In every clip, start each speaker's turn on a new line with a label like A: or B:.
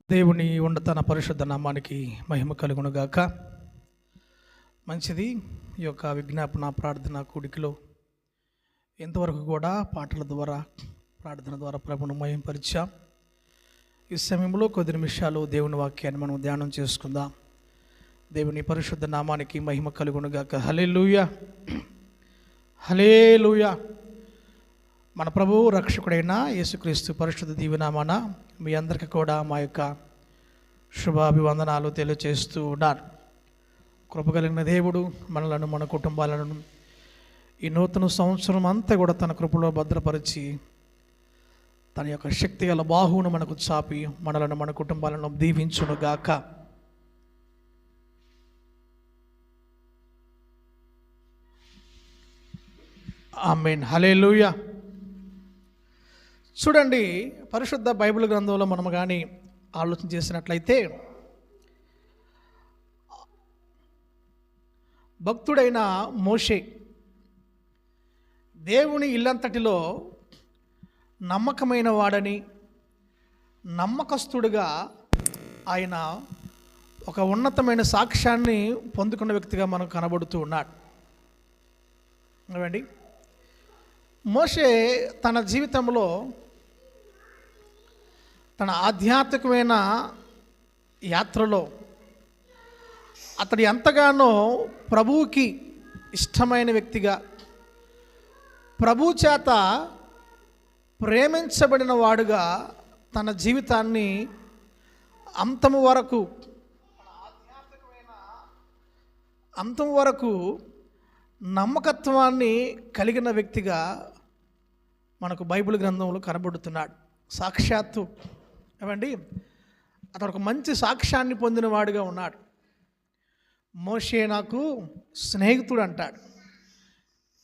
A: దేవుని ఉన్నత పరిశుద్ధ నామానికి మహిమ కలుగునుగాక. మంచిది. ఈ యొక్క విజ్ఞాపన ప్రార్థన కూడికలో ఇంతవరకు కూడా పాటల ద్వారా ప్రార్థన ద్వారా ప్రభువును మహిమపరిచాం. ఈ సమయంలో కొద్ది నిమిషాలు దేవుని వాక్యాన్ని మనం ధ్యానం చేసుకుందాం. దేవుని పరిశుద్ధ నామానికి మహిమ కలుగునుగాక. హల్లెలూయా, హల్లెలూయా. మన ప్రభువు రక్షకుడైన యేసుక్రీస్తు పరిశుద్ధ దీవెనామాన మీ అందరికీ కూడా మా యొక్క శుభాభివందనాలు తెలియచేస్తూ ఉన్నాను. కృప కలిగిన దేవుడు మనలను మన కుటుంబాలను ఈ నూతన సంవత్సరం అంతా కూడా తన కృపలో భద్రపరిచి తన యొక్క శక్తి గల బాహువును మనకు చాపి మనలను మన కుటుంబాలను దీవించునుగాక. ఆమేన్, హల్లెలూయా. చూడండి, పరిశుద్ధ బైబిల్ గ్రంథంలో మనం కానీ ఆలోచన చేసినట్లయితే భక్తుడైన మోషే దేవుని ఇల్లంతటిలో నమ్మకమైన వాడని, నమ్మకస్తుడుగా ఆయన ఒక ఉన్నతమైన సాక్ష్యాన్ని పొందుకున్న వ్యక్తిగా మనకు కనబడుతూ ఉన్నాడు. ఏమండి, మోషే తన జీవితంలో తన ఆధ్యాత్మికమైన యాత్రలో అతడు ఎంతగానో ప్రభువుకి ఇష్టమైన వ్యక్తిగా, ప్రభు చేత ప్రేమించబడిన వాడుగా తన జీవితాన్ని అంతం వరకు నమ్మకత్వాన్ని కలిగిన వ్యక్తిగా మనకు బైబిల్ గ్రంథంలో కనబడుతున్నాడు. సాక్షాత్తు ఏమండి, అతడు ఒక మంచి సాక్ష్యాన్ని పొందిన వాడుగా ఉన్నాడు. మోషే నాకు స్నేహితుడు అంటాడు.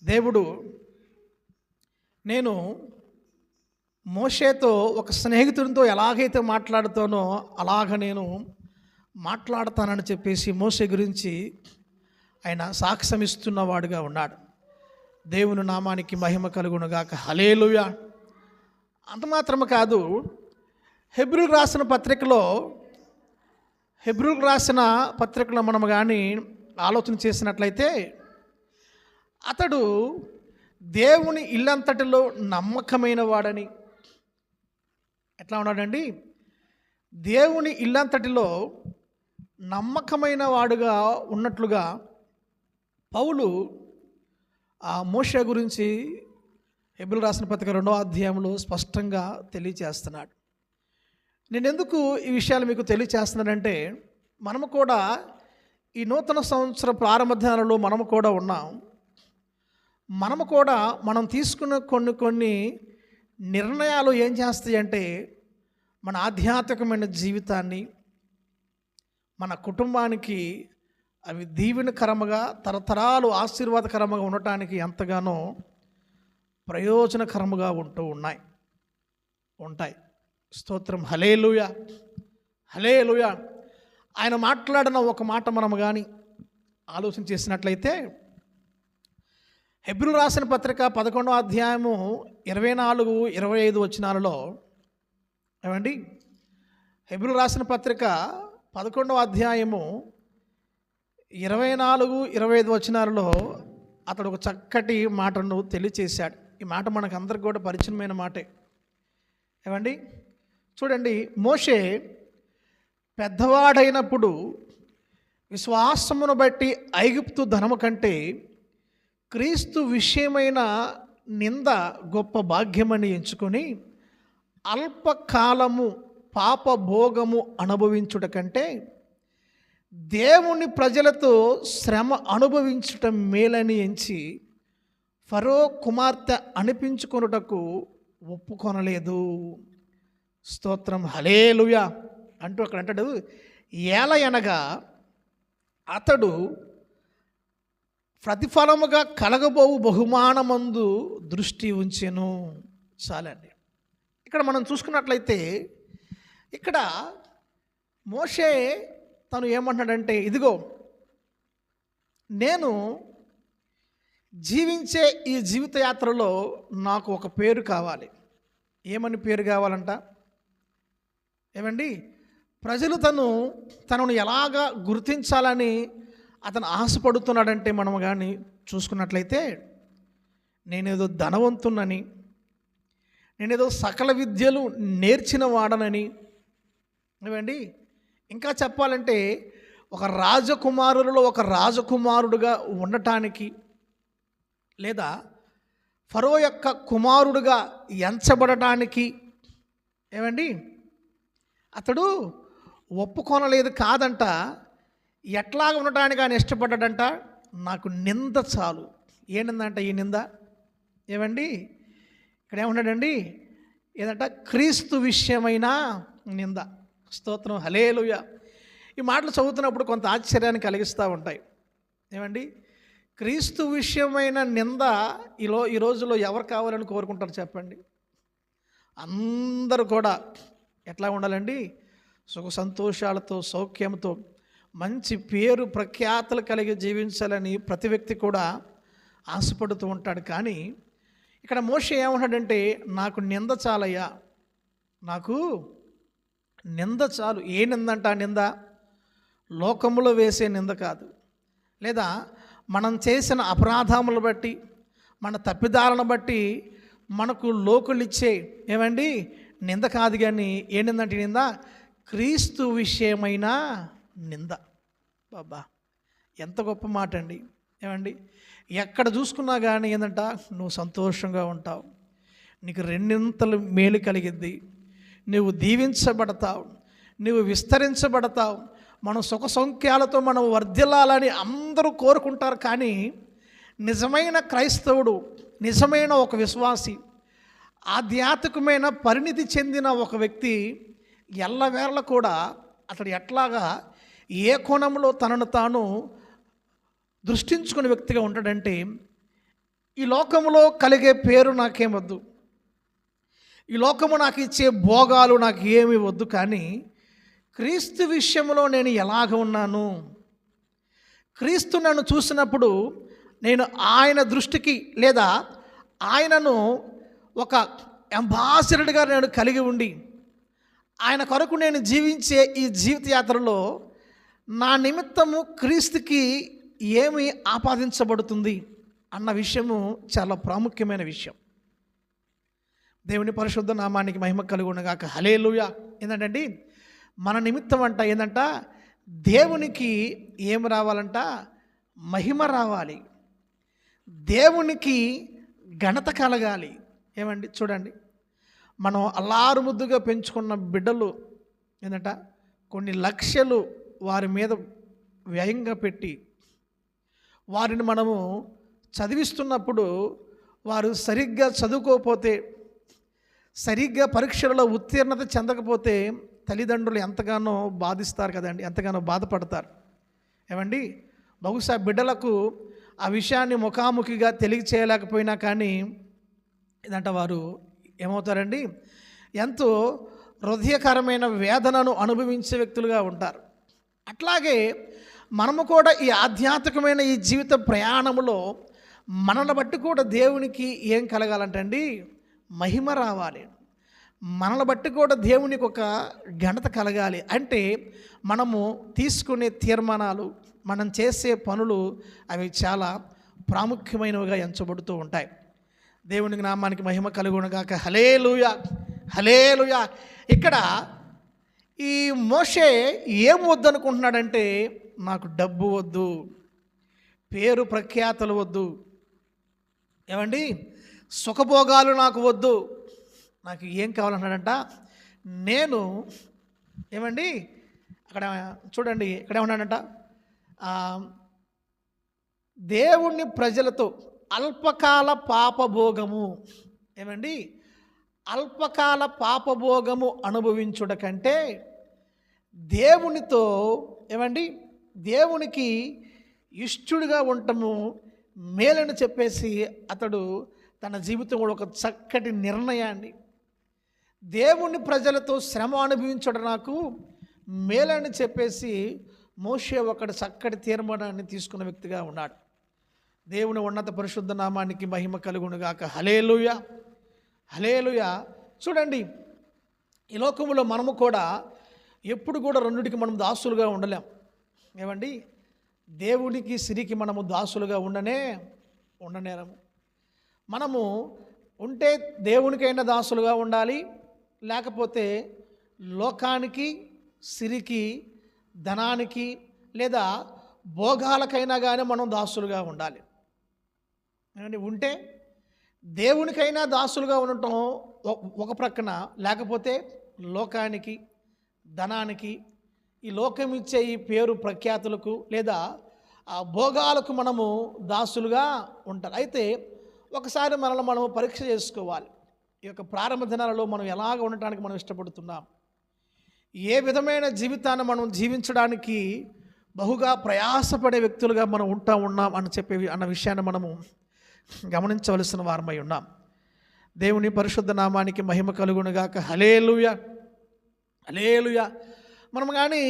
A: దేవుడు, నేను మోషేతో ఒక స్నేహితుడితో ఎలాగైతే మాట్లాడుతానో అలాగ నేను మాట్లాడతానని చెప్పేసి మోషే గురించి ఆయన సాక్ష్యం ఇస్తున్నవాడుగా ఉన్నాడు. దేవుని నామానికి మహిమ కలుగునుగాక. హల్లెలూయా. అంత మాత్రమే కాదు, హెబ్రీయులకు రాసిన పత్రికలో మనం కానీ ఆలోచన చేసినట్లయితే అతడు దేవుని ఇల్లంతటిలో నమ్మకమైన వాడని, ఎట్లా ఉన్నాడండి, దేవుని ఇల్లంతటిలో నమ్మకమైన వాడుగా ఉన్నట్లుగా పౌలు ఆ మోషే గురించి హెబ్రీయులకు రాసిన పత్రిక 2వ అధ్యాయంలో స్పష్టంగా తెలియచేస్తున్నాడు. నేను ఎందుకు ఈ విషయాలు మీకు తెలియచేస్తున్నానంటే, మనము కూడా ఈ నూతన సంవత్సర ప్రారంభ దినాలలో మనము కూడా ఉన్నాం. మనము కూడా మనం తీసుకున్న కొన్ని నిర్ణయాలు ఏం చేస్తాయంటే మన ఆధ్యాత్మికమైన జీవితాన్ని, మన కుటుంబానికి అవి దీవెనకరముగా, తరతరాలు ఆశీర్వాదకరముగా ఉండటానికి ఎంతగానో ప్రయోజనకరముగా ఉంటాయి. స్తోత్రం, హల్లెలూయా, హల్లెలూయా. ఆయన మాట్లాడిన ఒక మాట మనము కానీ ఆలోచన చేసినట్లయితే హెబ్రీయులకు రాసిన పత్రిక 11వ అధ్యాయము 24-25 వచనాలలో, ఏమండి, హెబ్రీయులకు రాసిన పత్రిక 11వ అధ్యాయము 24-25 వచనాలలో అతడు ఒక చక్కటి మాటను తెలియచేశాడు. ఈ మాట మనకు అందరికి కూడా పరిచయమైన మాటే. ఏమండి, చూడండి, మోషే పెద్దవాడైనప్పుడు విశ్వాసమును బట్టి ఐగుప్తు ధనము కంటే క్రీస్తు విషయమైన నింద గొప్ప భాగ్యమని ఎంచుకొని అల్పకాలము పాప భోగము అనుభవించుట కంటే దేవుని ప్రజలతో శ్రమ అనుభవించటం మేలని ఎంచి ఫరో కుమార్తె అనిపించుకొనుటకు ఒప్పుకొనలేదు. స్తోత్రం, హల్లెలూయా అంటూ అక్కడ అంటాడు, ఏలయనగా అతడు ప్రతిఫలముగా కలగబోవు బహుమానమందు దృష్టి ఉంచెను. చాలండి. ఇక్కడ మనం చూసుకున్నట్లయితే ఇక్కడ మోషే తను ఏమంటున్నాడంటే, ఇదిగో నేను జీవించే ఈ జీవిత యాత్రలో నాకు ఒక పేరు కావాలి. ఏమని పేరు కావాలంట? ఏమండి, ప్రజలు తనను ఎలాగా గుర్తించాలని అతను ఆశపడుతున్నాడంటే మనం కానీ చూసుకున్నట్లయితే, నేనేదో ధనవంతునని, నేనేదో సకల విద్యలు నేర్చిన వాడనని, ఏమండి ఇంకా చెప్పాలంటే ఒక రాజకుమారులలో ఒక రాజకుమారుడుగా ఉండటానికి, లేదా ఫరో యొక్క కుమారుడుగా ఎంచబడటానికి ఏమండి అతడు ఒప్పుకొనలేదు కాదంట. ఎట్లాగ ఉండటానికి ఆయన ఇష్టపడ్డాడంట, నాకు నింద చాలు. ఏ నింద అంట ఈ నింద? ఏమండి ఇక్కడ ఏమన్నాడండి, ఏదంట క్రీస్తు విషయమైన నింద. స్తోత్రం, హల్లెలూయా. ఈ మాటలు చదువుతున్నప్పుడు కొంత ఆశ్చర్యాన్ని కలిగిస్తూ ఉంటాయి. ఏమండి క్రీస్తు విషయమైన నింద ఈ రోజుల్లో ఎవరు కావాలని కోరుకుంటారు చెప్పండి? అందరూ కూడా ఎట్లా ఉండాలండి, సుఖ సంతోషాలతో సౌఖ్యంతో మంచి పేరు ప్రఖ్యాతలు కలిగి జీవించాలని ప్రతి వ్యక్తి కూడా ఆశపడుతూ ఉంటాడు. కానీ ఇక్కడ మోషే ఏమంటాడంటే, నాకు నింద చాలయ్యా, నాకు నింద చాలు. ఏ నింద అంట? నింద లోకములో వేసే నింద కాదు, లేదా మనం చేసిన అపరాధములు బట్టి, మన తప్పిదాలను బట్టి మనకు లోకులు ఇచ్చే ఏమండి నింద కాదు. కానీ ఏ నింద అంటే నింద క్రీస్తు విషయమైన నింద. బాబా ఎంత గొప్ప మాట అండి. ఏమండి ఎక్కడ చూసుకున్నా కానీ ఏంటంట, నువ్వు సంతోషంగా ఉంటావు, నీకు రెండింతలు మేలు కలిగిద్ది, నువ్వు దీవించబడతావు, నువ్వు విస్తరించబడతావు, మనం సుఖ సౌఖ్యాలతో మనం వర్ధిల్లాలని అందరూ కోరుకుంటారు. కానీ నిజమైన క్రైస్తవుడు, నిజమైన ఒక విశ్వాసి, ఆధ్యాత్మికమైన పరిణితి చెందిన ఒక వ్యక్తి ఎల్లవేళ కూడా అతడు ఎట్లాగా ఏ కోణంలో తనను తాను దృష్టించుకునే వ్యక్తిగా ఉంటాడంటే, ఈ లోకంలో కలిగే పేరు నాకేమొద్దు, ఈ లోకము నాకు ఇచ్చే భోగాలు నాకు ఏమీ వద్దు, కానీ క్రీస్తు విషయంలో నేను ఎలాగ ఉన్నాను, క్రీస్తు నన్ను చూసినప్పుడు నేను ఆయన దృష్టికి, లేదా ఆయనను ఒక అంబాసిడర్గా నేను కలిగి ఉండి ఆయన కొరకు నేను జీవించే ఈ జీవిత యాత్రలో నా నిమిత్తము క్రీస్తుకి ఏమి ఆపాదించబడుతుంది అన్న విషయము చాలా ప్రాముఖ్యమైన విషయం. దేవుని పరిశుద్ధ నామానికి మహిమ కలుగునుగాక. హల్లెలూయా. ఏంటంటే మన నిమిత్తం అంట ఏంటంట, దేవునికి ఏమి రావాలంట, మహిమ రావాలి, దేవునికి ఘనత కలగాలి. ఏమండి చూడండి, మనం అల్లారు ముద్దుగా పెంచుకున్న బిడ్డలు ఏంటంట కొన్ని లక్షలు వారి మీద వ్యయంగా పెట్టి వారిని మనము చదివిస్తున్నప్పుడు వారు సరిగ్గా చదువుకోకపోతే, సరిగ్గా పరీక్షలలో ఉత్తీర్ణత చెందకపోతే తల్లిదండ్రులు ఎంతగానో బాధిస్తారు కదండి, ఎంతగానో బాధపడతారు. ఏమండి బహుశా బిడ్డలకు ఆ విషయాన్ని ముఖాముఖిగా తెలియచేయలేకపోయినా కానీ ఇదంట వారు ఏమవుతారండి, ఎంతో హృదయకరమైన వేదనను అనుభవించే వ్యక్తులుగా ఉంటారు. అట్లాగే మనము కూడా ఈ ఆధ్యాత్మికమైన ఈ జీవిత ప్రయాణంలో మనల్ని బట్టి కూడా దేవునికి ఏం కలగాలంటండి, మహిమ రావాలి, మనల్ని బట్టి కూడా దేవునికి ఒక ఘనత కలగాలి. అంటే మనము తీసుకునే తీర్మానాలు, మనం చేసే పనులు అవి చాలా ప్రాముఖ్యమైనవిగా ఎంచబడుతూ ఉంటాయి. దేవునికి నామానికి మహిమ కలుగునుగాక. హల్లెలూయా, హల్లెలూయా. ఇక్కడ ఈ మోషే ఏం వద్దనుకుంటున్నాడంటే, నాకు డబ్బు వద్దు, పేరు ప్రఖ్యాతలు వద్దు, ఏమండి సుఖభోగాలు నాకు వద్దు, నాకు ఏం కావాలన్నాడంట, నేను ఏమండి అక్కడ చూడండి ఇక్కడ ఏమన్నాడంట, దేవుణ్ణి ప్రజలతో అల్పకాల పాపభోగము, ఏమండి అల్పకాల పాపభోగము అనుభవించుట కంటే దేవునితో ఏమండి దేవునికి ఇష్టడుగా ఉండటము మేలని చెప్పేసి అతడు తన జీవితం కూడా ఒక చక్కటి నిర్ణయాన్ని, దేవుని ప్రజలతో శ్రమ అనుభవించడం నాకు మేలని చెప్పేసి మోషే ఒకటి చక్కటి తీర్మానాన్ని తీసుకున్న వ్యక్తిగా ఉన్నాడు. దేవుని ఉన్నత పరిశుద్ధ నామానికి మహిమ కలుగునుగాక. హల్లెలూయా, హల్లెలూయా. చూడండి, ఈ లోకములో మనము కూడా ఎప్పుడు కూడా రెండిటికి మనం దాసులుగా ఉండలేం. ఏమండి, దేవునికి సిరికి మనము దాసులుగా ఉండనేరము. మనము ఉంటే దేవునికైనా దాసులుగా ఉండాలి, లేకపోతే లోకానికి, సిరికి, ధనానికి లేదా భోగాలకైనా కానీ మనం దాసులుగా ఉండాలి. ఏమండి, ఉంటే దేవునికైనా దాసులుగా ఉండటం ఒక ప్రక్కన, లేకపోతే లోకానికి, ధనానికి, ఈ లోకం ఇచ్చే ఈ పేరు ప్రఖ్యాతులకు లేదా ఆ భోగాలకు మనము దాసులుగా ఉంటారు. అయితే ఒకసారి మనల్ని మనం పరీక్ష చేసుకోవాలి. ఈ యొక్క ప్రారంభ దినాలలో మనం ఎలాగ ఉండటానికి మనం ఇష్టపడుతున్నాం, ఏ విధమైన జీవితాన్ని మనం జీవించడానికి బహుగా ప్రయాసపడే వ్యక్తులుగా మనం ఉన్నాం అన్న విషయాన్ని మనము గమనించవలసిన వారమై ఉన్నాం. దేవుని పరిశుద్ధ నామానికి మహిమ కలుగునుగాక. హల్లెలూయా, హల్లెలూయా. మనం కానీ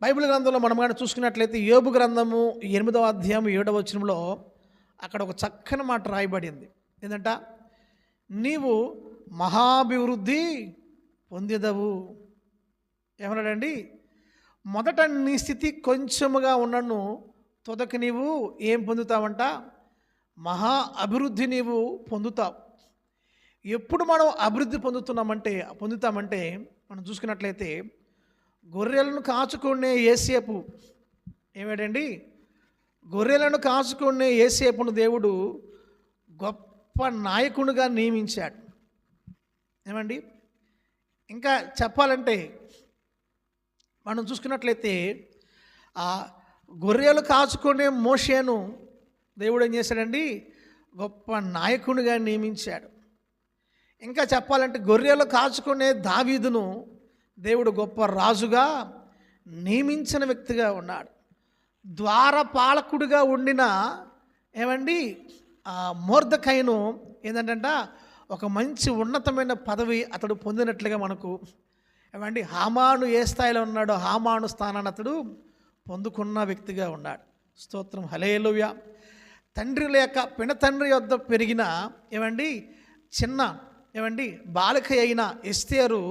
A: బైబిల్ గ్రంథంలో మనం కానీ చూసుకున్నట్లయితే యోబు గ్రంథము 8వ అధ్యాయం 7వ వచనంలో అక్కడ ఒక చక్కని మాట రాయబడింది. ఏంటంట, నీవు మహాభివృద్ధి పొందేదవు. ఏమన్నాడండి, మొదట నీ స్థితి కొంచెముగా ఉన్నను తొదకి నీవు ఏం పొందుతావంట, మహా అభివృద్ధి నీవు పొందుతావు. ఎప్పుడు మనం అభివృద్ధి పొందుతామంటే మనం చూసుకున్నట్లయితే గొర్రెలను కాచుకునే యేసేపు ఏమేడండి, గొర్రెలను కాచుకునే యేసేపును దేవుడు గొప్ప నాయకునిగా నియమించాడు. ఏమండి, ఇంకా చెప్పాలంటే మనం చూసుకున్నట్లయితే ఆ గొర్రెలు కాచుకునే మోషేను దేవుడు ఏం చేశాడండి, గొప్ప నాయకునిగా నియమించాడు. ఇంకా చెప్పాలంటే గొర్రెలు కాచుకునే దావీదును దేవుడు గొప్ప రాజుగా నియమించిన వ్యక్తిగా ఉన్నాడు. ద్వారపాలకుడిగా ఉండిన ఏమండి ఆ మొర్దెకైను ఏంటంటే ఒక మంచి ఉన్నతమైన పదవి అతడు పొందినట్లుగా మనకు ఏమండి, హామాను ఏ స్థాయిలో ఉన్నాడో హామాను స్థానాన్ని అతడు పొందుకున్న వ్యక్తిగా ఉన్నాడు. స్తోత్రం, హల్లెలూయా. తండ్రి లేక పినతండ్రి వద్ద పెరిగిన ఏమండి బాలిక అయిన ఎస్తేరు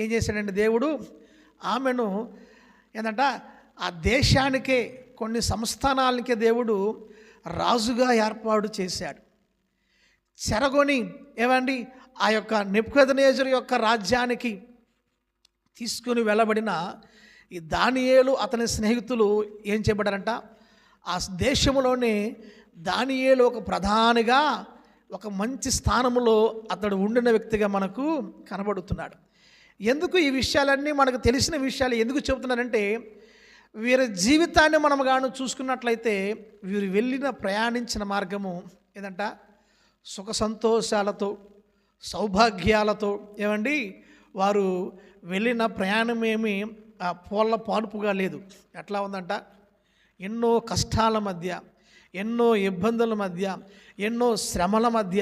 A: ఏం చేశాడండి, దేవుడు ఆమెను ఏంటంటే ఆ దేశానికే, కొన్ని సంస్థానాలకే దేవుడు రాజుగా ఏర్పాటు చేశాడు. చెరగొని ఏమండి ఆ యొక్క నెబుకద్నెజరు యొక్క రాజ్యానికి తీసుకుని వెళ్ళబడిన ఈ దానియేలు అతని స్నేహితులు ఏం చేయబడ్డారంట, ఆ దేశంలోనే దానియేలు ఒక ప్రధానిగా ఒక మంచి స్థానంలో అతడు ఉండిన వ్యక్తిగా మనకు కనబడుతున్నాడు. ఎందుకు ఈ విషయాలన్నీ మనకు తెలిసిన విషయాలు ఎందుకు చెబుతున్నానంటే, వీరి జీవితాన్ని మనం గాను చూసుకున్నట్లయితే వీరు ప్రయాణించిన మార్గము ఏదంట సుఖ సంతోషాలతో, సౌభాగ్యాలతో ఏమండి వారు వెళ్ళిన ప్రయాణం ఏమి పోళ్ళ పానుపుగా లేదు. ఎట్లా ఉందంట, ఎన్నో కష్టాల మధ్య, ఎన్నో ఇబ్బందుల మధ్య, ఎన్నో శ్రమల మధ్య,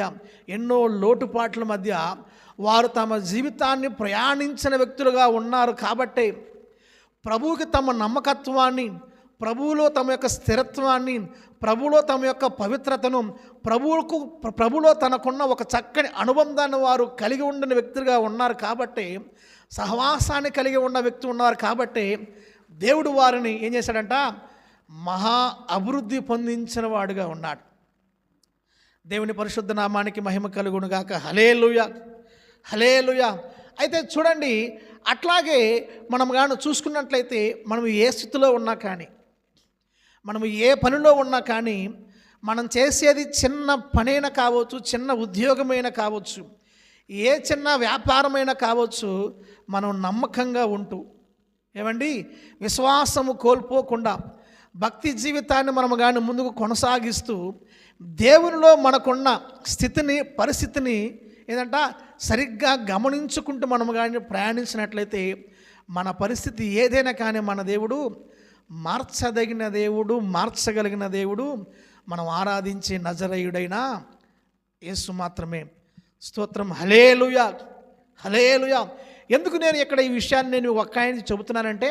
A: ఎన్నో లోటుపాట్ల మధ్య వారు తమ జీవితాన్ని ప్రయాణించిన వ్యక్తులుగా ఉన్నారు. కాబట్టి ప్రభువుకి తమ నమ్మకత్వాన్ని, ప్రభువులో తమ యొక్క స్థిరత్వాన్ని, ప్రభువులో తమ యొక్క పవిత్రతను, ప్రభువులో తనకున్న ఒక చక్కని అనుబంధాన్ని వారు కలిగి ఉండిన వ్యక్తులుగా ఉన్నారు. కాబట్టి సహవాసాన్ని కలిగి ఉన్న వ్యక్తి ఉన్నారు. కాబట్టి దేవుడు వారిని ఏం చేశాడంట, మహా అభివృద్ధి పొందించిన వాడుగా ఉన్నాడు. దేవుని పరిశుద్ధ నామానికి మహిమ కలుగునుగాక. హల్లెలూయా, హల్లెలూయా. అయితే చూడండి, అట్లాగే మనం గాను చూసుకున్నట్లయితే మనం ఏ స్థితిలో ఉన్నా కానీ, మనము ఏ పనిలో ఉన్నా కానీ, మనం చేసేది చిన్న పనైనా కావచ్చు, చిన్న ఉద్యోగమైనా కావచ్చు, ఏ చిన్న వ్యాపారమైనా కావచ్చు, మనం నమ్మకంగా ఉంటూ ఏమండి విశ్వాసము కోల్పోకుండా భక్తి జీవితాన్ని మనము కానీ ముందుకు కొనసాగిస్తూ దేవునిలో మనకున్న స్థితిని, పరిస్థితిని ఏదంట సరిగ్గా గమనించుకుంటూ మనము కానీ ప్రయాణించినట్లయితే మన పరిస్థితి ఏదైనా కానీ మన దేవుడు మార్చదగిన దేవుడు, మార్చగలిగిన దేవుడు, మనం ఆరాధించే నజరేయుడైన యేసు మాత్రమే. స్తోత్రం, హల్లెలూయా, హల్లెలూయా. ఎందుకు నేను ఇక్కడ ఈ విషయాన్ని నేను ఒక్క ఆయన చెబుతున్నానంటే,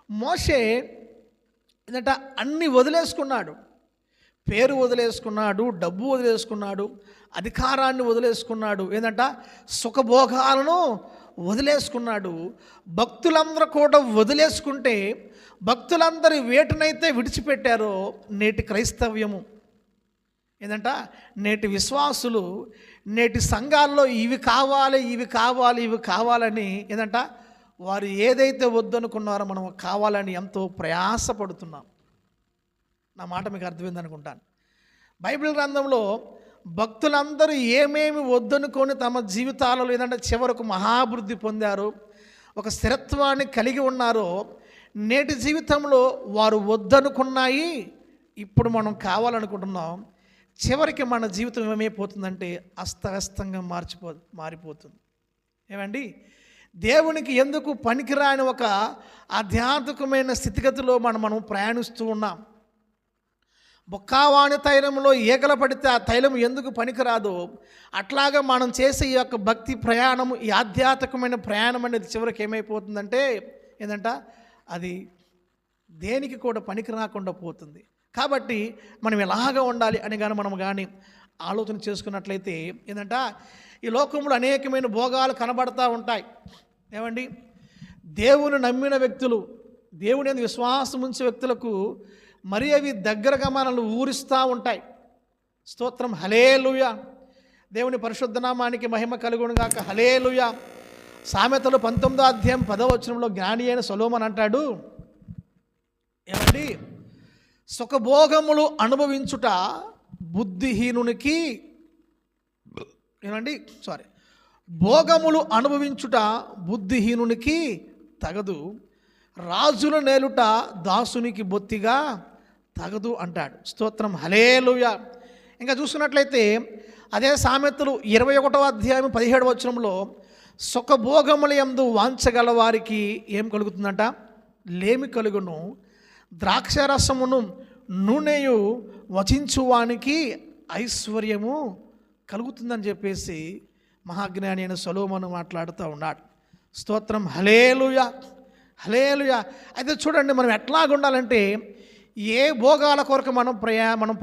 A: మోషే ఏంటంటే అన్నీ వదిలేసుకున్నాడు. పేరు వదిలేసుకున్నాడు, డబ్బు వదిలేసుకున్నాడు, అధికారాన్ని వదిలేసుకున్నాడు, ఏంటంట సుఖభోగాలను వదిలేసుకున్నాడు. భక్తులందరూ కూడా వదిలేసుకుంటే భక్తులందరూ వేటినైతే విడిచిపెట్టారో నేటి క్రైస్తవ్యము ఏంటంట, నేటి విశ్వాసులు నేటి సంఘాల్లో ఇవి కావాలి ఇవి కావాలి ఇవి కావాలని ఏంటంట, వారు ఏదైతే వద్దనుకున్నారో మనం కావాలని ఎంతో ప్రయాసపడుతున్నాం. నా మాట మీకు అర్థమైంది అనుకుంటాను. బైబిల్ గ్రంథంలో భక్తులందరూ ఏమేమి వద్దనుకొని తమ జీవితాలలో ఏంటంటే చివరకు మహాభివృద్ధి పొందారు, ఒక స్థిరత్వాన్ని కలిగి ఉన్నారో, నేటి జీవితంలో వారు వద్దనుకున్నాయి ఇప్పుడు మనం కావాలనుకుంటున్నాం. చివరికి మన జీవితం ఏమైపోతుందంటే అస్తవ్యస్తంగా మారిపోతుంది. ఏమండి, దేవునికి ఎందుకు పనికిరాని ఒక ఆధ్యాత్మికమైన స్థితిగతిలో మనం ప్రయాణిస్తూ ఉన్నాం. బొక్కావాణి తైలంలో ఈగల పడితే ఆ తైలం ఎందుకు పనికిరాదో అట్లాగా మనం చేసే ఈ యొక్క భక్తి ప్రయాణం, ఈ ఆధ్యాత్మికమైన ప్రయాణం అనేది చివరికి ఏమైపోతుందంటే ఏంటంట, అది దేనికి కూడా పనికి రాకుండా పోతుంది. కాబట్టి మనం ఎలాగా ఉండాలి అని మనం ఆలోచన చేసుకున్నట్లయితే ఏంటంట, ఈ లోకంలో అనేకమైన భోగాలు కనబడతా ఉంటాయి. ఏమండి, దేవుని నమ్మిన వ్యక్తులు, దేవుని యందు విశ్వాసం ఉంచే వ్యక్తులకు మరి అవి దగ్గరగా మనల్ని ఊరిస్తూ ఉంటాయి. స్తోత్రం, హల్లెలూయా. దేవుని పరిశుద్ధ నామానికి మహిమ కలుగును గాక. హల్లెలూయా. సామెతలు 19వ అధ్యాయం 10వ వచనంలో జ్ఞాని అయిన సొలొమోను అంటాడు, ఏమండి, సుఖభోగములు అనుభవించుట బుద్ధిహీనునికి భోగములు అనుభవించుట బుద్ధిహీనునికి తగదు, రాజుల నేలుట దాసునికి బొత్తిగా తగదు అంటాడు. స్తోత్రం, హల్లెలూయా. ఇంకా చూసుకున్నట్లయితే అదే సామెతలు 21వ అధ్యాయం 17వ వచనంలో సుఖభోగముల యందు వాంఛగల వారికి ఏం కలుగుతుందంట, లేమి కలుగును, ద్రాక్షరసమును నూనెయు వచించువానికి ఐశ్వర్యము కలుగుతుందని చెప్పేసి మహాజ్ఞాని అయిన సొలొమోను మాట్లాడుతూ ఉన్నాడు. స్తోత్రం, హల్లెలూయా, హల్లెలూయా. అయితే చూడండి, మనం ఎట్లాగుండాలంటే ఏ భోగాల కొరకు మనం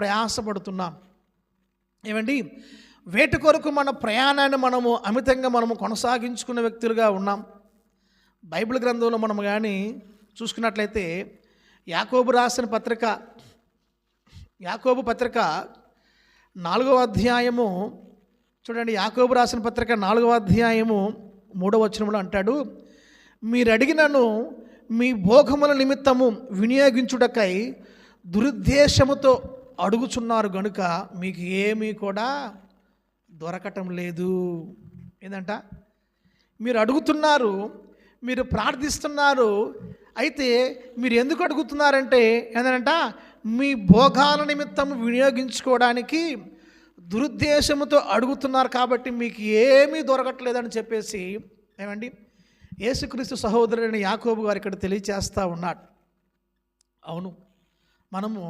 A: ప్రయాసపడుతున్నాం. ఏమండి, వేటి కొరకు మన ప్రయాణాన్ని అమితంగా కొనసాగించుకున్న వ్యక్తులుగా ఉన్నాం. బైబిల్ గ్రంథంలో మనం చూసుకున్నట్లయితే యాకోబు పత్రిక 4వ అధ్యాయము చూడండి. యాకోబు రాసిన పత్రిక 4వ అధ్యాయము 3వ వచనంలో అంటాడు, మీరు అడిగినను మీ భోగముల నిమిత్తము వినియోగించుటకై దురుద్దేశముతో అడుగుచున్నారు గనుక మీకు ఏమీ కూడా దొరకటం లేదు. ఏంటంట, మీరు అడుగుతున్నారు, మీరు ప్రార్థిస్తున్నారు, అయితే మీరు ఎందుకు అడుగుతున్నారంటే ఏంటంట, మీ భోగాల నిమిత్తం వినియోగించుకోవడానికి దురుద్దేశముతో అడుగుతున్నారు కాబట్టి మీకు ఏమీ దొరకట్లేదని చెప్పేసి ఏమండి యేసుక్రీస్తు సహోదరుడైన యాకోబు గారు ఇక్కడ తెలియచేస్తూ ఉన్నాడు. అవును, మనము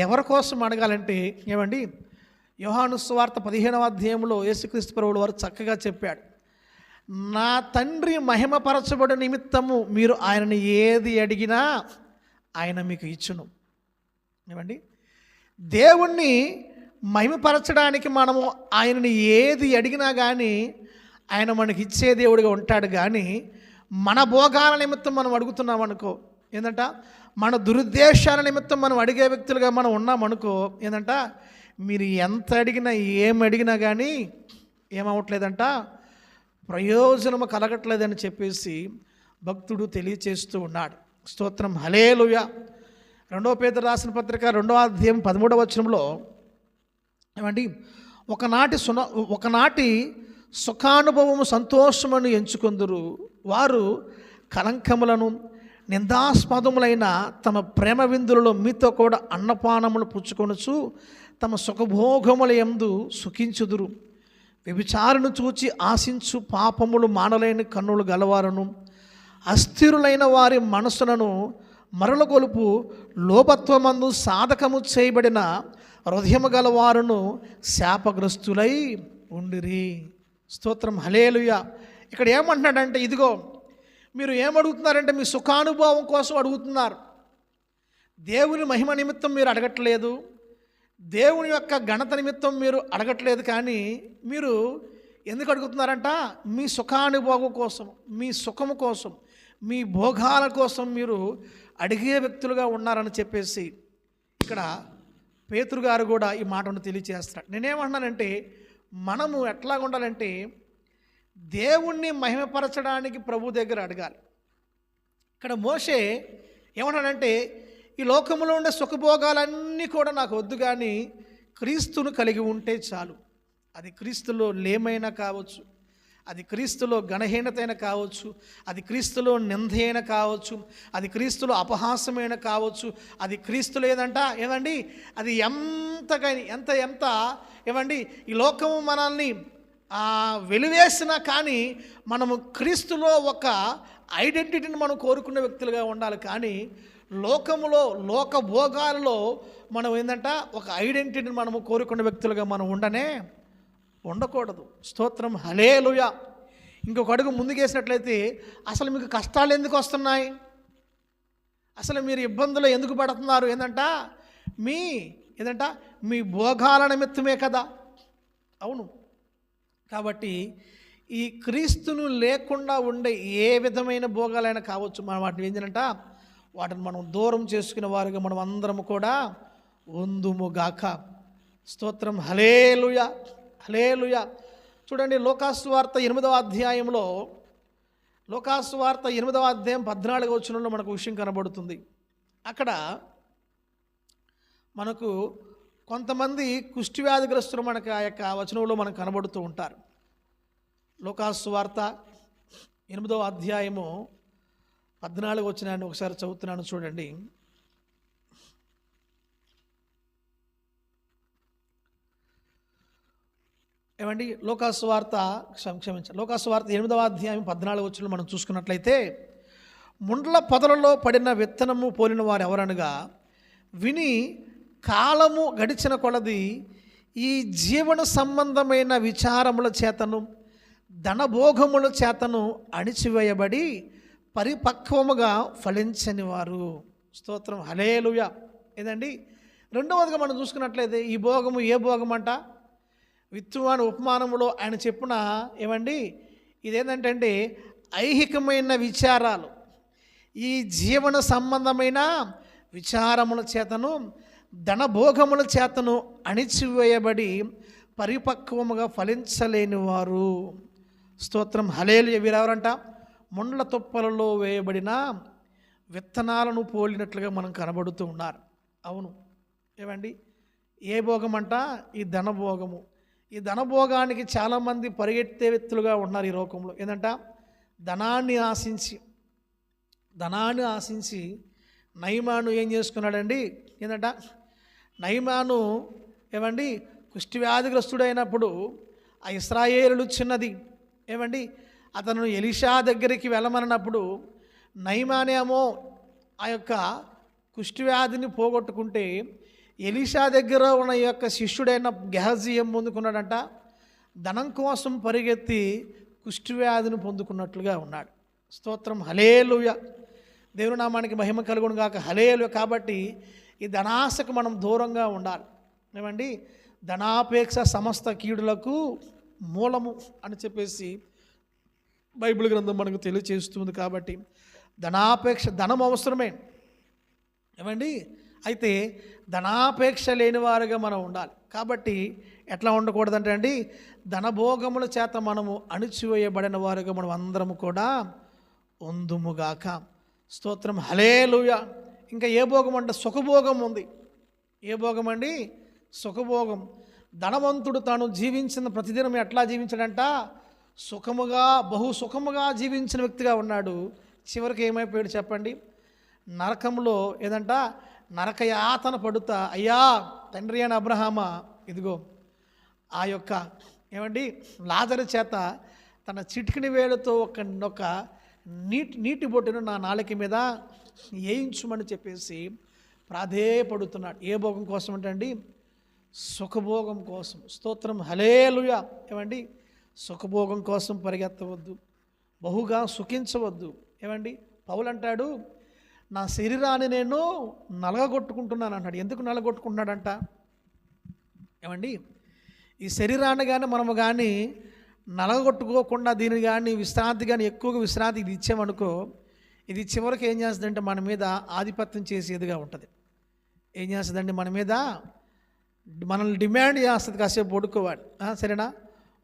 A: ఎవరి కోసం అడగాలంటే ఏమండి, యోహాను సువార్త 15వ అధ్యాయంలో యేసుక్రీస్తు ప్రభువుల వారు చక్కగా చెప్పాడు, నా తండ్రి మహిమపరచబడి నిమిత్తము మీరు ఆయనని ఏది అడిగినా ఆయన మీకు ఇచ్చును. ఏమండి, దేవుణ్ణి మహిమపరచడానికి మనము ఆయనని ఏది అడిగినా కానీ ఆయన మనకి ఇచ్చే దేవుడిగా ఉంటాడు. కానీ మన భోగాల నిమిత్తం మనం అడుగుతున్నాం అనుకో, ఏంటంట, మన దురుద్దేశాల నిమిత్తం మనం అడిగే వ్యక్తులుగా మనం ఉన్నామనుకో, ఏంటంట, మీరు ఎంత అడిగినా ఏం అడిగినా కానీ ఏమవట్లేదంట, ప్రయోజనము కలగట్లేదని చెప్పేసి భక్తుడు తెలియచేస్తూ ఉన్నాడు. స్తోత్రం, హల్లెలూయా. 2వ పేతురు రాసిన పత్రిక 2వ అధ్యాయం 13వ వచనంలో ఏమండి, ఒకనాటి సుఖానుభవము సంతోషమును ఎంచుకొందురు, వారు కలంకములను నిందాస్పదములైన తమ ప్రేమ విందులలో మీతో కూడా అన్నపానములు పుచ్చుకొనుచు తమ సుఖభోగముల యందు సుఖించుదురు. వ్యభిచారును చూచి ఆశించు పాపములు మానలేని కన్నులు గలవారును, అస్థిరులైన వారి మనసులను మరలగొలుపు లోపత్వమందు సాధకము చేయబడిన హృదయము గలవారును శాపగ్రస్తులై ఉండిరి. స్తోత్రం, హల్లెలూయా. ఇక్కడ ఏమంటున్నాడంటే, ఇదిగో మీరు ఏమడుగుతున్నారంటే మీ సుఖానుభవం కోసం అడుగుతున్నారు. దేవుని మహిమ నిమిత్తం మీరు అడగట్లేదు, దేవుని యొక్క ఘనత నిమిత్తం మీరు అడగట్లేదు, కానీ మీరు ఎందుకు అడుగుతున్నారంట? మీ సుఖానుభోగం కోసం, మీ సుఖము కోసం, మీ భోగాల కోసం మీరు అడిగే వ్యక్తులుగా ఉన్నారని చెప్పేసి ఇక్కడ పేతురు గారు కూడా ఈ మాటను తెలియజేస్తాడు. నేనేమన్నానంటే, మనము ఎట్లా ఉండాలంటే దేవుణ్ణి మహిమపరచడానికి ప్రభు దగ్గర అడగాలి. ఇక్కడ మోషే ఏమన్నాడంటే, ఈ లోకంలో ఉండే సుఖభోగాలన్నీ కూడా నాకు వద్దు, కానీ క్రీస్తును కలిగి ఉంటే చాలు. అది క్రీస్తులో లేమైనా కావచ్చు, అది క్రీస్తులో ఘనహీనతైన కావచ్చు, అది క్రీస్తులో నిందైన కావచ్చు, అది క్రీస్తులో అపహాసమైన కావచ్చు, అది క్రీస్తులో ఏదండి అది ఎంత ఏమండి ఈ లోకము మనల్ని వెలివేసినా కానీ మనము క్రీస్తులో ఒక ఐడెంటిటీని మనం కోరుకున్న వ్యక్తులుగా ఉండాలి. కానీ లోకములో లోక భోగాలలో మనం ఒక ఐడెంటిటీని మనము కోరుకున్న వ్యక్తులుగా మనం ఉండకూడదు. స్తోత్రం, హల్లెలూయా. ఇంకొక అడుగు ముందుకేసినట్లయితే, అసలు మీకు కష్టాలు ఎందుకు వస్తున్నాయి, అసలు మీరు ఇబ్బందులు ఎందుకు పడుతున్నారు మీ భోగాల నిమిత్తమే కదా. అవును. కాబట్టి ఈ క్రీస్తును లేకుండా ఉండే ఏ విధమైన భోగాలైనా కావచ్చు, మనం వాటిని వాటిని మనం దూరం చేసుకునే వారుగా మనం అందరము కూడా ఉందుముగాక. స్తోత్రం, హల్లెలూయా, హల్లెలూయా. చూడండి, లోకాసువార్త 8వ అధ్యాయంలో, లోకాసువార్త 8వ అధ్యాయం 14వ వచనంలో మనకు విషయం కనబడుతుంది. అక్కడ మనకు కొంతమంది కుష్టి వ్యాధిగ్రస్తులు మనకు ఆ యొక్క వచనంలో మనకు కనబడుతూ ఉంటారు. లోకాసువార్త 8వ అధ్యాయము 14వ వచనాన్ని ఒకసారి చదువుతున్నాను, చూడండి. ఏమండి, లోకాసువార్త 8వ అధ్యాయం 14వ వచనంలో మనం చూసుకున్నట్లయితే, ముండ్ల పొదలలో పడిన విత్తనము పోలిన వారు ఎవరనగా, విని కాలము గడిచిన కొలది ఈ జీవన సంబంధమైన విచారముల చేతను ధనభోగముల చేతను అణిచివేయబడి పరిపక్వముగా ఫలించని వారు. స్తోత్రం, హల్లెలూయా. ఏదండి, రెండవదిగా మనం చూసుకున్నట్లయితే, ఈ భోగము ఏ భోగం అంట? విత్తువాని ఉపమానములో ఆయన చెప్పిన ఇదేంటంటే ఐహికమైన విచారాలు, ఈ జీవన సంబంధమైన విచారముల చేతను ధనభోగముల చేతను అణిచివేయబడి పరిపక్వముగా ఫలించలేని వారు. స్తోత్రం, హల్లెలూయా. వీరెవరంట? ముండ్ల తుప్పలలో వేయబడిన విత్తనాలను పోలినట్లుగా మనం కనబడుతూ ఉన్నారు. అవును. ఏమండి, ఏ భోగం అంట? ఈ ధనభోగము. ఈ ధనభోగానికి చాలామంది పరిగెత్తే వ్యక్తులుగా ఉన్నారు ఈ లోకంలో. ధనాన్ని ఆశించి నయమాను ఏం చేసుకున్నాడండి? నయమాను కుష్టి వ్యాధిగ్రస్తుడైనప్పుడు ఆ ఇశ్రాయేలులు చిన్నది అతను ఎలీషా దగ్గరికి వెళ్ళమన్నప్పుడు నయమానేమో ఆ యొక్క కుష్టి వ్యాధిని పోగొట్టుకుంటే, ఎలీషా దగ్గర ఉన్న ఈ యొక్క శిష్యుడైన గెహజీ ఏం పొందుకున్నాడంట? ధనం కోసం పరిగెత్తి కుష్టి వ్యాధిని పొందుకున్నట్లుగా ఉన్నాడు. స్తోత్రం, హల్లెలూయా. దేవుని నామానికి మహిమ కలుగును గాక. హల్లెలూయా. కాబట్టి ఈ ధనాశకు మనం దూరంగా ఉండాలి. ధనాపేక్ష సమస్త కీడులకు మూలము అని చెప్పేసి బైబిల్ గ్రంథం మనకు తెలియచేస్తుంది. కాబట్టి ధనం అవసరమే. అయితే ధనాపేక్ష లేని వారుగా మనం ఉండాలి. కాబట్టి ఎట్లా ఉండకూడదంటే ధనభోగముల చేత మనము అణిచివేయబడిన వారుగా మనం అందరము కూడా ఉందుముగాక. స్తోత్రం, హల్లెలూయా. ఇంకా ఏ భోగం అంటే? సుఖభోగం ఉంది. ఏ భోగం అండి? సుఖభోగం. ధనవంతుడు తాను జీవించిన ప్రతిదినం ఎట్లా జీవించాడంట? బహు సుఖముగా జీవించిన వ్యక్తిగా ఉన్నాడు. చివరికి ఏమైపోయాడు చెప్పండి? నరకంలో నరకయాతన పడుతా, అయ్యా తండ్రి అయిన అబ్రహామా, ఇదిగో ఆ యొక్క లాజరు చేత తన చిటికిని వేలుతో ఒక నీటి బొట్టును నా నాలుక మీద వేయించుమని చెప్పేసి ప్రాధేయపడుతున్నాడు. ఏ భోగం కోసం అంటే సుఖభోగం కోసం. స్తోత్రం, హల్లెలూయా. సుఖభోగం కోసం పరిగెత్తవద్దు, బహుగా సుఖించవద్దు. పౌలు అంటాడు, నా శరీరాన్ని నేను నలగొట్టుకుంటున్నాను అన్నాడు. ఎందుకు నలగొట్టుకుంటున్నాడంట? ఈ శరీరాన్ని కానీ మనము కానీ నలగొట్టుకోకుండా దీన్ని కానీ విశ్రాంతి కానీ ఎక్కువగా విశ్రాంతి ఇది ఇచ్చామనుకో, ఇది చివరికి ఏం చేస్తుందంటే మన మీద ఆధిపత్యం చేసేదిగా ఉంటుంది. ఏం చేస్తుందండి, మన మీద మనల్ని డిమాండ్ చేస్తుంది, కాసేపు పడుకోవాలి, సరేనా,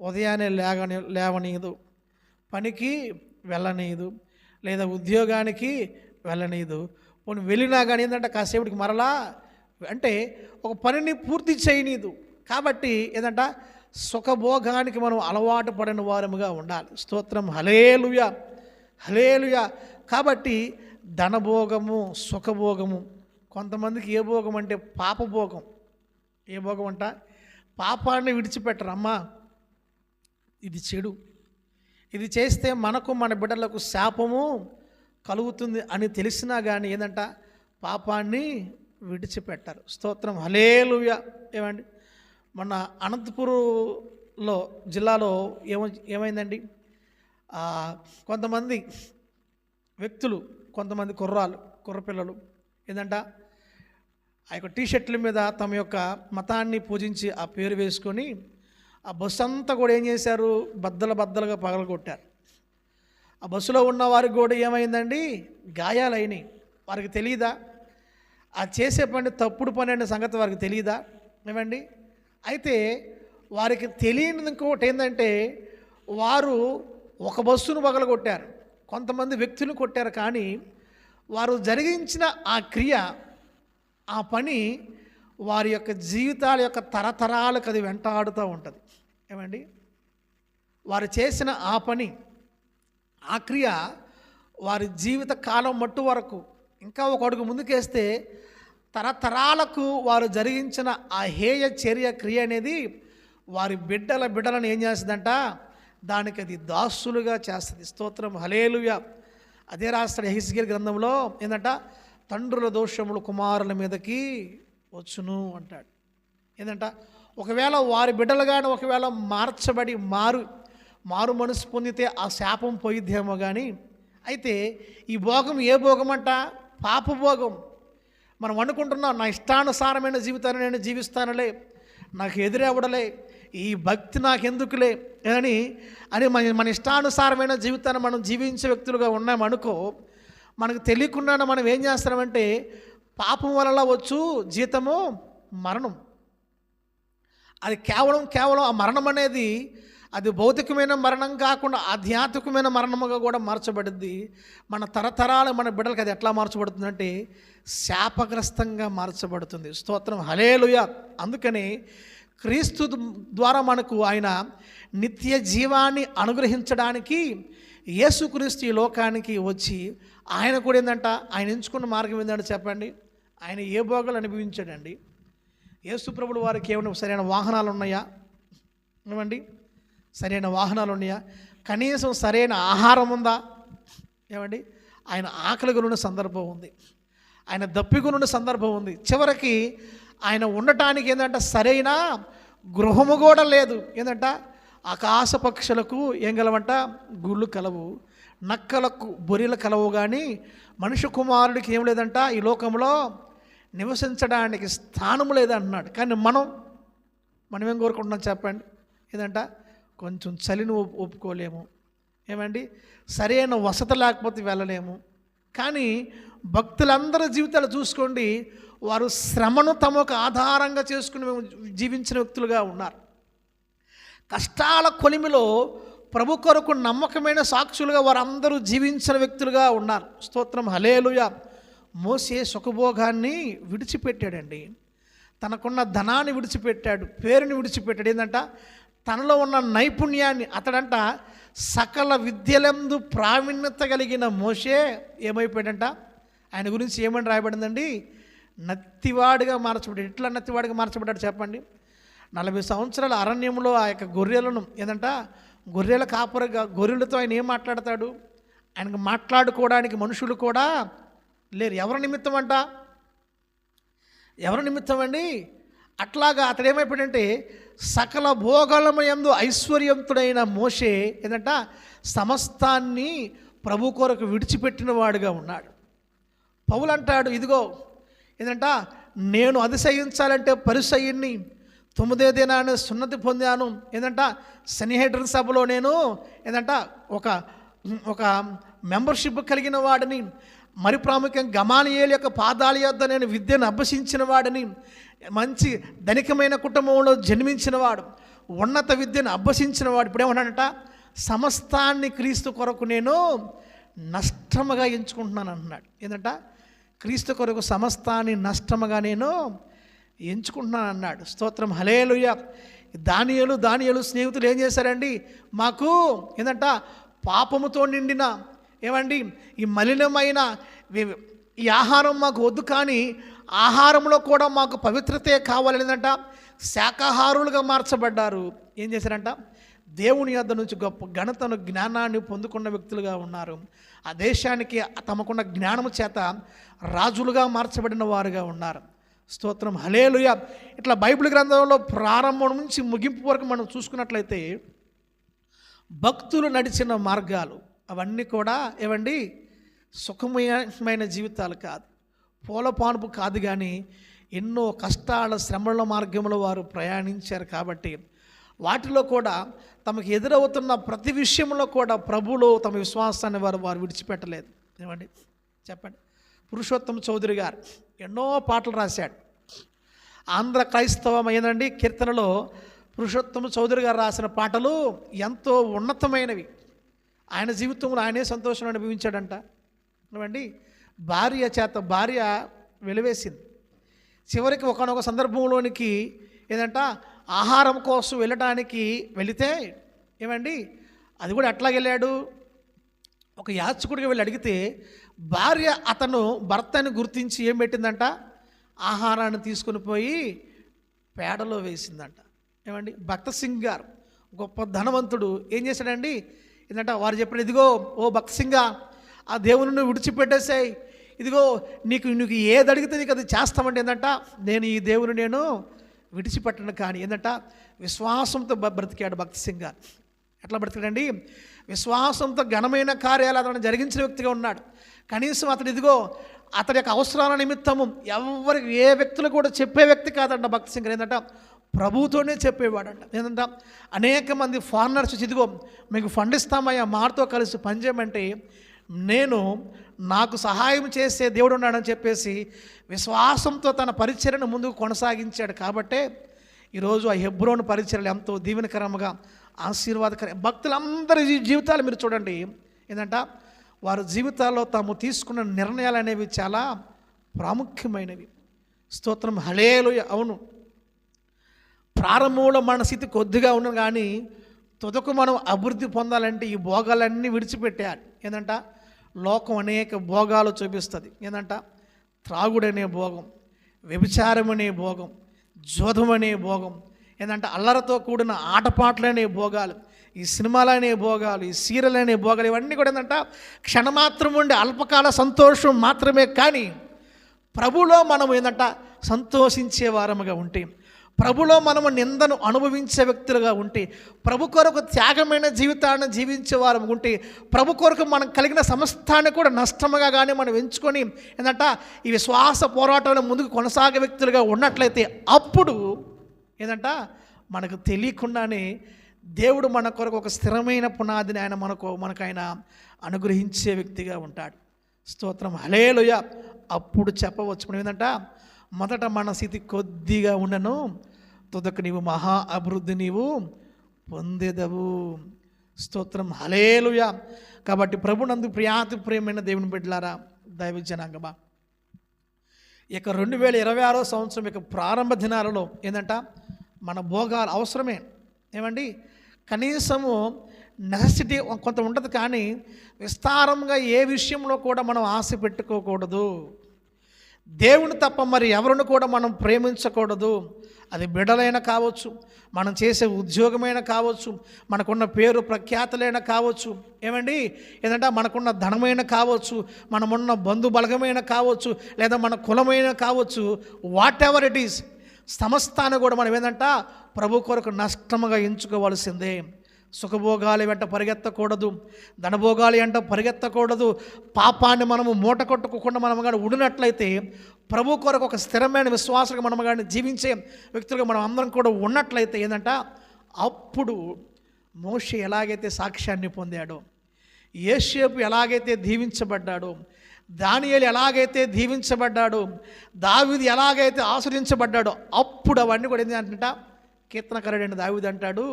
A: ఉదయాన్నే లేవనీయదు, పనికి వెళ్ళనీయదు, లేదా ఉద్యోగానికి వెళ్ళనీయదు. పోనీ వెళ్ళినా కానీ ఏంటంటే కాసేపటికి మరలా అంటే ఒక పనిని పూర్తి చేయనీదు. కాబట్టి ఏంటంట సుఖభోగానికి మనం అలవాటు పడిన వారముగా ఉండాలి. స్తోత్రం, హల్లెలూయా, హల్లెలూయా. కాబట్టి ధనభోగము, సుఖభోగము, కొంతమందికి ఏ భోగం అంటే పాపభోగం. ఏ భోగం అంట, పాపాన్ని విడిచిపెట్టరు. అమ్మా ఇది చెడు, ఇది చేస్తే మనకు మన బిడ్డలకు శాపము కలుగుతుంది అని తెలిసినా కానీ ఏంటంట పాపాన్ని విడిచిపెట్టారు. స్తోత్రం, హల్లెలూయా. ఏమండి, మన అనంతపురంలో జిల్లాలో ఏమైందండి, కొంతమంది వ్యక్తులు, కొంతమంది కుర్రపిల్లలు ఏంటంట ఆ యొక్క టీషర్ట్ల మీద తమ యొక్క మతాన్ని పూజించి ఆ పేరు వేసుకొని ఆ బస్సు అంతా కూడా ఏం చేశారు, బద్దలుగా పగలగొట్టారు. ఆ బస్సులో ఉన్న వారికి కూడా ఏమైందండి, గాయాలైనవి. వారికి తెలియదా ఆ చేసే పని తప్పుడు పని అనే సంగతి వారికి తెలియదా? ఏమండి, అయితే వారికి తెలియని ఇంకోటి ఏంటంటే వారు ఒక బస్సును పగలగొట్టారు, కొంతమంది వ్యక్తులు కొట్టారు. కానీ వారు జరిగించిన ఆ క్రియ, ఆ పని వారి యొక్క జీవితాల యొక్క తరతరాలకు అది వెంటాడుతూ ఉంటుంది. ఏమండి, వారు చేసిన ఆ పని, ఆ క్రియ వారి జీవిత కాలం మట్టు వరకు, ఇంకా ఒక అడుగు ముందుకేస్తే తరతరాలకు వారు జరిగించిన ఆ హేయ చర్య క్రియ అనేది వారి బిడ్డలను ఏం చేస్తుందంట, దానికి అది దాసులుగా చేస్తుంది. స్తోత్రం, హల్లెలూయా. అదే రాస్తాడు యెహెజ్కేలు గ్రంథంలో ఏంటంట, తండ్రుల దోషములు కుమారుల మీదకి వచ్చును అంటాడు. ఏంటంట, ఒకవేళ వారి బిడ్డలుగానే ఒకవేళ మార్చబడి మారు మనసు పొందితే ఆ శాపం పోయిద్దేమో కానీ, అయితే ఈ భోగం ఏ భోగం అంట, పాపభోగం. మనం అనుకుంటున్నాం నా ఇష్టానుసారమైన జీవితాన్ని నేను జీవిస్తానులే, నాకు ఎదురెవడలే, ఈ భక్తి నాకెందుకులే అని మన ఇష్టానుసారమైన జీవితాన్ని మనం జీవించే వ్యక్తులుగా ఉన్నామనుకో, మనకు తెలియకుండా మనం ఏం చేస్తామంటే పాపం వల్ల వచ్చు జీతము మరణం. అది కేవలం ఆ మరణం అనేది అది భౌతికమైన మరణం కాకుండా ఆధ్యాత్మికమైన మరణముగా కూడా మార్చబడింది. మన తరతరాలు మన బిడ్డలకు అది ఎట్లా మార్చబడుతుందంటే శాపగ్రస్తంగా మార్చబడుతుంది. స్తోత్రం, హల్లెలూయా. అందుకని క్రీస్తు ద్వారా మనకు ఆయన నిత్య జీవాన్ని అనుగ్రహించడానికి యేసుక్రీస్తు ఈ లోకానికి వచ్చి ఆయన కూడా ఏంటంట, ఆయన ఎంచుకున్న మార్గం ఏంటంటే చెప్పండి, ఆయన ఏ భోగాలు అనుభవించాడండి. యేసు ప్రభువు వారికి ఏమైనా సరైన వాహనాలు ఉన్నాయా? ఏమండి, సరైన వాహనాలు ఉన్నాయా? కనీసం సరైన ఆహారం ఉందా? ఏమండి, ఆయన ఆకలి కొనున్న సందర్భం ఉంది, ఆయన దప్పికొనున్న సందర్భం ఉంది. చివరికి ఆయన ఉండటానికి ఏంటంటే సరైన గృహము కూడా లేదు. ఏంటంట, ఆకాశ పక్షులకు ఏం కలవంట, గుళ్ళు కలవు, నక్కలకు బొరియలు కలవు, కానీ మనుష్య కుమారుడికి ఏం లేదంట ఈ లోకంలో నివసించడానికి స్థానం లేదంటున్నాడు. కానీ మనం ఏం కోరుకుంటున్నాం చెప్పండి? ఏదంట, కొంచెం చలిని ఒప్పుకోలేము, ఏమండి, సరైన వసతి లేకపోతే వెళ్ళలేము. కానీ భక్తులందరి జీవితాలు చూసుకోండి, వారు శ్రమను తమకు ఆధారంగా చేసుకుని జీవించిన వ్యక్తులుగా ఉన్నారు. కష్టాల కొలిమిలో ప్రభు కొరకు నమ్మకమైన సాక్షులుగా వారందరూ జీవించిన వ్యక్తులుగా ఉన్నారు. స్తోత్రం, హల్లెలూయా. మోసే సుఖభోగాన్ని విడిచిపెట్టాడండి, తనకున్న ధనాన్ని విడిచిపెట్టాడు, పేరుని విడిచిపెట్టాడు. ఏంటంట, తనలో ఉన్న నైపుణ్యాన్ని, అతడంట సకల విద్యలందు ప్రావీణ్యత కలిగిన మోసే ఏమైపోయాడంట, ఆయన గురించి ఏమని రాయబడిందండి, నత్తివాడిగా మార్చబడ్డాడు. ఎట్లా నత్తివాడిగా మార్చబడ్డాడు చెప్పండి? 40 సంవత్సరాల అరణ్యంలో ఆ యొక్క గొర్రెలను ఏంటంట, గొర్రెల కాపురగా గొర్రెలతో ఆయన ఏం మాట్లాడతాడు? ఆయనకు మాట్లాడుకోవడానికి మనుషులు కూడా లేరు. ఎవరి నిమిత్తం అంట, ఎవరి నిమిత్తం అండి? అట్లాగా అతడు ఏమైపోయాడంటే సకల భోగలమయందు ఐశ్వర్యంతుడైన మోషే ఏంటంట సమస్తాన్ని ప్రభు కొరకు విడిచిపెట్టిన వాడుగా ఉన్నాడు. పౌలు అంటాడు, ఇదిగో ఏంటంట, నేను అతిశయించాలంటే పరిసయ్యుణ్ణి, 9వ దినాన్ని సున్నతి పొందాను. ఏంటంట సన్హెడ్రిన్ సభలో నేను ఏంటంట ఒక మెంబర్షిప్ కలిగిన వాడిని, మరి ప్రాముఖ్యంగా గమాలియేలు యొక్క పాదాల యొద్ద నేను విద్యను అభ్యసించిన వాడిని, మంచి ధనికమైన కుటుంబంలో జన్మించిన వాడు, ఉన్నత విద్యను అభ్యసించిన వాడు. ఇప్పుడు ఏమన్నాడంట, సమస్తాన్ని క్రీస్తు కొరకు నేను నష్టముగా ఎంచుకుంటున్నాను అన్నాడు. ఏంటంట క్రీస్తు కొరకు సమస్తాన్ని నష్టముగా నేను ఎంచుకుంటున్నాను అన్నాడు. స్తోత్రం, హల్లెలూయా. దానియేలు స్నేహితులు ఏం చేశారండి, మాకు ఏంటంట పాపముతో నిండిన ఏమండి ఈ మలినమైన ఈ ఆహారం మాకు వద్దు, కానీ ఆహారంలో కూడా మాకు పవిత్రతే కావాలి. ఏంటంట శాకాహారులుగా మార్చబడ్డారు. ఏం చేశారంట, దేవుని యొద్ద నుంచి గొప్ప ఘనతను జ్ఞానాన్ని పొందుకున్న వ్యక్తులుగా ఉన్నారు. ఆ దేశానికి తమకున్న జ్ఞానము చేత రాజులుగా మార్చబడిన వారుగా ఉన్నారు. స్తోత్రం, హల్లెలూయా. ఇట్లా బైబిల్ గ్రంథంలో ప్రారంభం నుంచి ముగింపు వరకు మనం చూసుకున్నట్లయితే భక్తులు నడిచిన మార్గాలు అవన్నీ కూడా ఏవండి సుఖమయమైన జీవితాలు కాదు, పూలపానుపు కాదు, కానీ ఎన్నో కష్టాల శ్రమల మార్గంలో వారు ప్రయాణించారు. కాబట్టి వాటిలో కూడా తమకు ఎదురవుతున్న ప్రతి విషయంలో కూడా ప్రభువులో తమ విశ్వాసాన్ని వారు విడిచిపెట్టలేదు. ఏమండి చెప్పండి. పురుషోత్తమ చౌదరి గారు ఎన్నో పాటలు రాశాడు. ఆంధ్ర క్రైస్తవం ఏందండి కీర్తనలో పురుషోత్తమ చౌదరి గారు రాసిన పాటలు ఎంతో ఉన్నతమైనవి. ఆయన జీవితంలో ఆయనే సంతోషం అనుభవించాడంట. ఏమండి భార్య వెలివేసింది. చివరికి ఒకనొక సందర్భంలోనికి ఏదంట ఆహారం కోసం వెళ్ళడానికి వెళితే ఏమండి అది కూడా ఎట్లాగ వెళ్ళాడు, ఒక యాచకుడిగా వెళ్ళి అడిగితే భార్య అతను భర్తని గుర్తించి ఏం పెట్టిందంట, ఆహారాన్ని తీసుకుని పోయి పేడలో వేసిందంట. ఏమండి భక్త సింగ్ గారు గొప్ప ధనవంతుడు ఏం చేశాడండి, ఏంటంట వారు చెప్పాడు, ఇదిగో ఓ భక్త సింగా, ఆ దేవుని నువ్వు విడిచిపెట్టేసాయి, ఇదిగో నీకు ఏది అడిగితే నీకు అది చేస్తామంటే ఏంటంట, నేను ఈ దేవుని నేను విడిచిపెట్టను. కానీ ఏంటంట విశ్వాసంతో బ్రతికాడు భక్త సింగ్ గారు. ఎట్లా బ్రతికాడండి, విశ్వాసంతో ఘనమైన కార్యాలు అతను జరిగించిన వ్యక్తిగా ఉన్నాడు. కనీసం అతడు ఇదిగో అతడి యొక్క అవసరాల నిమిత్తము ఎవరికి ఏ వ్యక్తులు కూడా చెప్పే వ్యక్తి కాదంట భక్త సింగ్. ఏంటంట ప్రభువుతోనే చెప్పేవాడంట. ఏంటంట అనేక మంది ఫారినర్స్ ఇదిగో మీకు ఫండ్ ఇస్తామయ్యా, మాతో కలిసి పనిచేయమంటే నాకు సహాయం చేసే దేవుడు ఉన్నాడని చెప్పేసి విశ్వాసంతో తన పరిచర్యను ముందుకు కొనసాగించాడు. కాబట్టే ఈరోజు ఆ హెబ్రోను పరిచర్యలు ఎంతో దీవెనకరంగా ఆశీర్వాదకరం. భక్తులందరి జీవితాలు మీరు చూడండి, ఏంటంట వారి జీవితాల్లో తాము తీసుకున్న నిర్ణయాలు అనేవి చాలా ప్రాముఖ్యమైనవి. స్తోత్రం, హల్లెలూయా. అవును, ప్రారంభంలో మన స్థితి కొద్దిగా ఉన్నాం, కానీ తుదకు మనం అభివృద్ధి పొందాలంటే ఈ భోగాలన్నీ విడిచిపెట్టాలి. ఏంటంట లోకం అనేక భోగాలు చూపిస్తుంది. ఏంటంట త్రాగుడనే భోగం, వ్యభిచారం అనే భోగం, జోదం అనే భోగం, ఏంటంటే అల్లరితో కూడిన ఆటపాటలు అనే భోగాలు, ఈ సినిమాలు అనే భోగాలు, ఈ సీరియల్ అనే భోగాలు, ఇవన్నీ కూడా ఏంటంట క్షణమాత్రం ఉండే అల్పకాల సంతోషం మాత్రమే. కానీ ప్రభులో మనం ఏంటంట సంతోషించే వారముగా ఉంటే, ప్రభులో మనము నిందను అనుభవించే వ్యక్తులుగా ఉంటే, ప్రభు కొరకు త్యాగమైన జీవితాన్ని జీవించే వారు ఉంటే, ప్రభు కొరకు మనం కలిగిన సమస్తాన్ని కూడా నష్టముగా కానీ మనం ఎంచుకొని ఏంటంట ఈ విశ్వాస పోరాటంలో ముందుకు కొనసాగే వ్యక్తులుగా ఉన్నట్లయితే అప్పుడు ఏంటంట మనకు తెలియకుండానే దేవుడు మన కొరకు ఒక స్థిరమైన పునాదిని ఆయన మనకు ఆయన అనుగ్రహించే వ్యక్తిగా ఉంటాడు. స్తోత్రం, హల్లెలూయా. అప్పుడు చెప్పవచ్చు మనం ఏంటంట మొదట మన స్థితి కొద్దిగా ఉండను, తుదకు నీవు మహా అభివృద్ధి నీవు పొందేదవు. స్తోత్రం, హల్లెలూయా. కాబట్టి ప్రభునందు ప్రియమైన దేవుని బిడ్డలారా, దైవ జనాంగమా, ఇక 2026 సంవత్సరం యొక్క ప్రారంభ దినాలలో ఏంటంట మన భోగాలు అవసరమే. ఏమండి కనీసము నెసెసిటీ కొంత ఉంటుంది, కానీ విస్తారంగా ఏ విషయంలో కూడా మనం ఆశ పెట్టుకోకూడదు. దేవుని తప్ప మరి ఎవరిని కూడా మనం ప్రేమించకూడదు. అది బిడ్డలైనా కావచ్చు, మనం చేసే ఉద్యోగమైనా కావచ్చు, మనకున్న పేరు ప్రఖ్యాతులైనా కావచ్చు, ఏమండి ఏంటంటే మనకున్న ధనమైన కావచ్చు, మనమున్న బంధు బలగమైన కావచ్చు, లేదా మన కులమైన కావచ్చు, వాట్ ఎవర్ ఇట్ ఈస్, సమస్తాన్ని కూడా మనం ఏంటంట ప్రభు కొరకు నష్టముగా ఎంచుకోవాల్సిందే. సుఖభోగాల వెంట పరిగెత్తకూడదు, ధనభోగాలు వెంట పరిగెత్తకూడదు. పాపాన్ని మనము మూట కొట్టుకోకుండా మనం కానీ ఉండినట్లయితే, ప్రభు కొరకు ఒక స్థిరమైన విశ్వాసంగా మనం కానీ జీవించే వ్యక్తులుగా మనం అందరం కూడా ఉన్నట్లయితే ఏంటంట, అప్పుడు మోషే ఎలాగైతే సాక్ష్యాన్ని పొందాడో, యోసేపు ఎలాగైతే దీవించబడ్డాడో, దానియేలు ఎలాగైతే దీవించబడ్డాడో, దావీదు ఎలాగైతే ఆశ్రయించబడ్డాడో, అప్పుడు అవన్నీ కూడా ఏంటంట, కీర్తనకారుడైన దావీదు అంటాడు,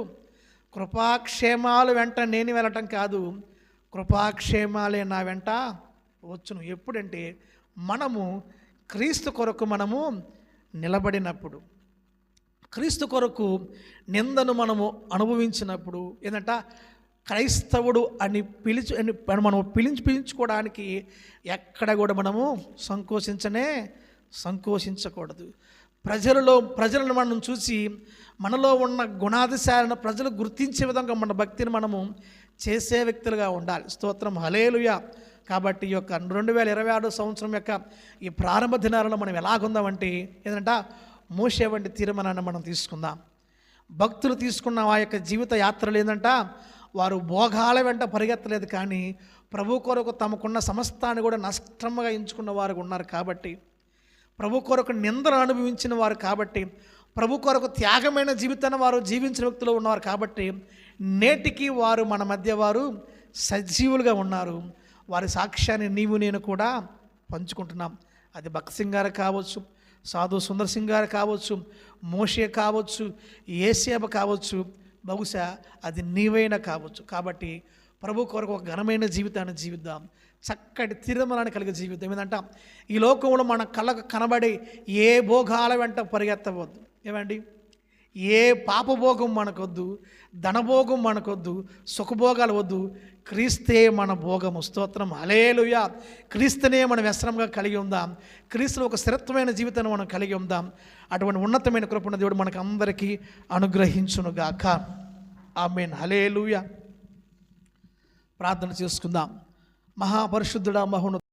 A: కృపాక్షేమాలు వెంట నేను వెళ్ళటం కాదు, కృపాక్షేమాలే నా వెంట వచ్చును. ఎప్పుడంటే మనము క్రీస్తు కొరకు మనము నిలబడినప్పుడు, క్రీస్తు కొరకు నిందను మనము అనుభవించినప్పుడు, ఏంటంట క్రైస్తవుడు అని మనం పిలిపించుకోవడానికి ఎక్కడ కూడా మనము సంకోచించకూడదు. ప్రజలను మనం చూసి మనలో ఉన్న గుణాధిశాలను ప్రజలు గుర్తించే విధంగా మన భక్తిని మనము చేసే వ్యక్తులుగా ఉండాలి. స్తోత్రం, హల్లెలూయా. కాబట్టి ఈ యొక్క 2026 సంవత్సరం యొక్క ఈ ప్రారంభ దినాలలో మనం ఎలాగుందామంటే ఏంటంటే, మోషే వంటి తీర్మానాన్ని మనం తీసుకుందాం. భక్తులు తీసుకున్న ఆ యొక్క జీవిత యాత్రలు ఏంటంట, వారు భోగాల వెంట పరిగెత్తలేదు, కానీ ప్రభు కొరకు తమకున్న సమస్తాన్ని కూడా నష్టంగా ఎంచుకున్న వారు ఉన్నారు. కాబట్టి ప్రభు కొరకు నిందలు అనుభవించిన వారు, కాబట్టి ప్రభు కొరకు త్యాగమైన జీవితాన్ని వారు జీవించిన వ్యక్తులు ఉన్నవారు. కాబట్టి నేటికి వారు మన మధ్య వారు సజీవులుగా ఉన్నారు. వారి సాక్ష్యాన్ని నీవు నేను కూడా పంచుకుంటున్నాం. అది భక్త్ సింగ్ గారు కావచ్చు, సాధు సుందర్ సింగ్ గారు కావచ్చు, మోషే కావచ్చు, యేసేపు కావచ్చు, బహుశా అది నీవైనా కావచ్చు. కాబట్టి ప్రభు కొరకు ఒక ఘనమైన జీవితాన్ని జీవిద్దాం, చక్కటి తీర్మానాన్ని కలిగే జీవితం. ఏంటంటే, ఈ లోకంలో మన కళ్ళకు కనబడి ఏ భోగాల వెంట పరిగెత్తవద్దు. ఏమండి, ఏ పాపభోగం మనకొద్దు, ధనభోగం మనకొద్దు, సుఖభోగాలు వద్దు. క్రీస్తే మన భోగము. స్తోత్రం, హల్లెలూయా. క్రీస్తునే మనం వ్యసనంగా కలిగి ఉందాం. క్రీస్తులో ఒక స్థిరత్వమైన జీవితాన్ని మనం కలిగి ఉందాం. అటువంటి ఉన్నతమైన కృపణ దేవుడు మనకు అందరికీ అనుగ్రహించునుగాక. ఆమేన్, హల్లెలూయా. ప్రార్థన చేసుకుందాం. మహాపరిశుద్ధుడా, మహోన్నతుడా,